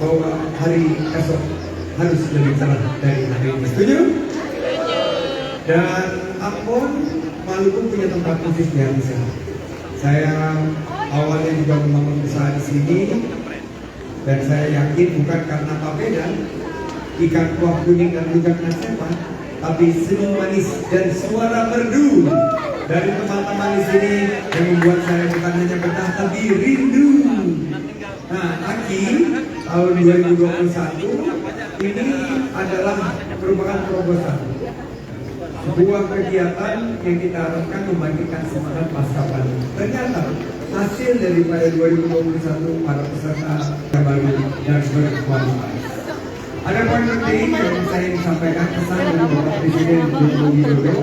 bahwa hari esok harus lebih cerah dari hari ini. Setuju? Dan Ambon, Maluku punya tempat musik di hati saya. Saya awalnya juga membangun usaha di sini, dan saya yakin bukan karena papeda, ikan kuah kuning dan rujak Natsepa, tapi senyum manis dan suara merdu dari teman-teman di sini yang membuat saya bukan hanya betah tapi rindu. Nah, Aki tahun 2021 ini adalah merupakan terobosan, sebuah kegiatan yang kita harapkan membangkitkan semangat pasca pandemi. Ternyata hasil daripada 2021 para peserta yang baru dan berkualitas. Ada poin penting yang saya ingin sampaikan, pesan dari Bapak Presiden Joko Widodo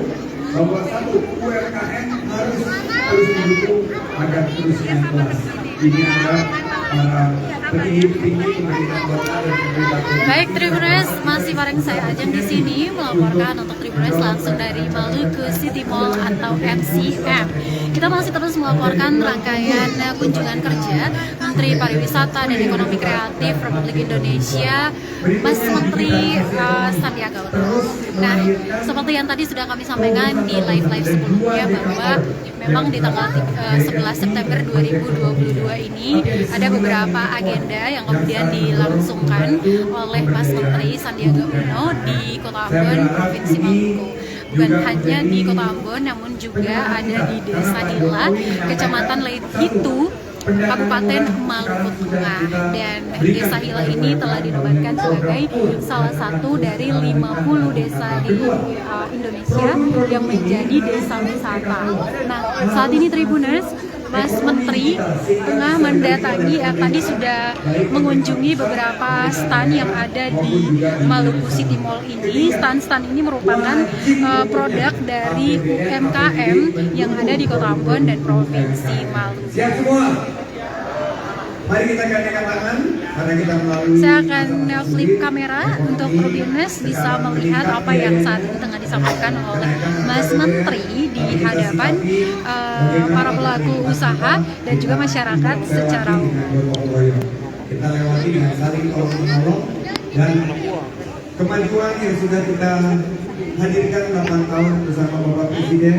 bahwa satu, UMKM harus terus mendukung agar terus naik kelas. Ini adalah para petinggi-petinggi pemerintah kota dan pemerintah provinsi. Baik, Tribuners, masih bareng saya Ajeng di sini melaporkan untuk Tribuners langsung dari Maluku City Mall atau MCM. Kita masih terus melaporkan rangkaian kunjungan kerja Menteri Pariwisata dan Ekonomi Kreatif Republik Indonesia, Mas Menteri Sandiaga Uno. Nah, seperti yang tadi sudah kami sampaikan di live sebelumnya bahwa memang di tanggal 11 September 2022 ini ada beberapa agenda yang kemudian dilangsungkan oleh Mas Menteri Sandiaga Uno di Kota Ambon, Provinsi Maluku. Bukan hanya di Kota Ambon, namun juga ada di Desa Dila, Kecamatan Leithitu, Kabupaten Maluku Tengah. Dan Desa Hila ini telah dinobatkan sebagai salah satu dari 50 desa di Indonesia yang menjadi desa wisata. Nah, saat ini Tribuners, Mas Menteri tengah mendatangi, tadi sudah mengunjungi beberapa stan yang ada di Maluku City Mall ini. Stan-stan ini merupakan produk dari UMKM yang ada di Kota Ambon dan Provinsi Maluku. Siap semua? Mari kita gandengan tangan karena kita melalui. Saya akan flip kamera untuk Tribuners bisa melihat apa yang saat ini tengah disampaikan oleh Mas Menteri di hadapan para pelaku usaha dan juga masyarakat secara umum. Kita lewati dengan saling tolong menolong dan kemajuan yang sudah kita hadirkan 8 tahun bersama Bapak Presiden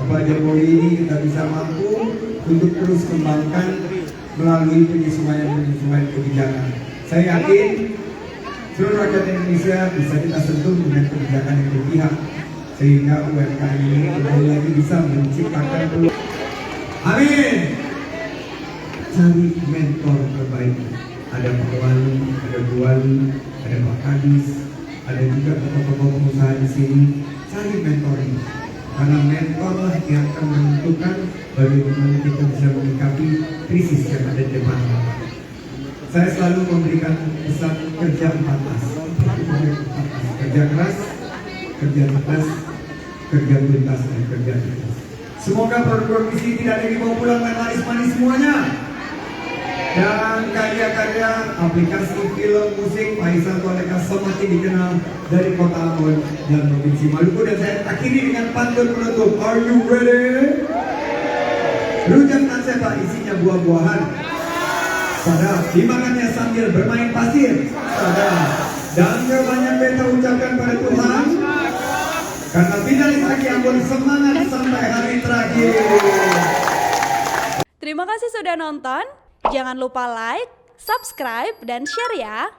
Bapak Jokowi ini, kita bisa mampu untuk terus kembangkan melalui penyesuaian kebijakan. Saya yakin seluruh rakyat Indonesia bisa kita sentuh dengan kebijakan yang berpihak sehingga UMKM ini kembali lagi bisa menciptakan peluang. Amin. Cari mentor terbaik. Ada Pak Wali, ada Bu Wali, ada Pak Kadis, ada juga tokoh-tokoh pengusaha di sini. Cari mentor ini. Karena mentor lah yang akan menentukan bagaimana kita bisa menyikapi krisis yang ada di depan kita. Saya selalu memberikan pesan kerja 4S. Kerja keras, kerja cerdas, kerja tuntas, dan kerja tuntas. Semoga produk visi tidak ada dibawa pulang dan manis-manis semuanya. Dan karya-karya aplikasi film musik Faisal Koleka semakin dikenal dari Kota Ambon dan Provinsi Maluku. Dan saya akhiri dengan pantun penutup. Are you ready? Rujak Natsepa isinya buah-buahan. Sadar, dimakannya sambil bermain pasir. Sadar. Dan banyak beta ucapkan pada Tuhan. Karena finalis Aki Ambon semangat sampai hari terakhir. Terima kasih sudah nonton. Jangan lupa like, subscribe, dan share ya.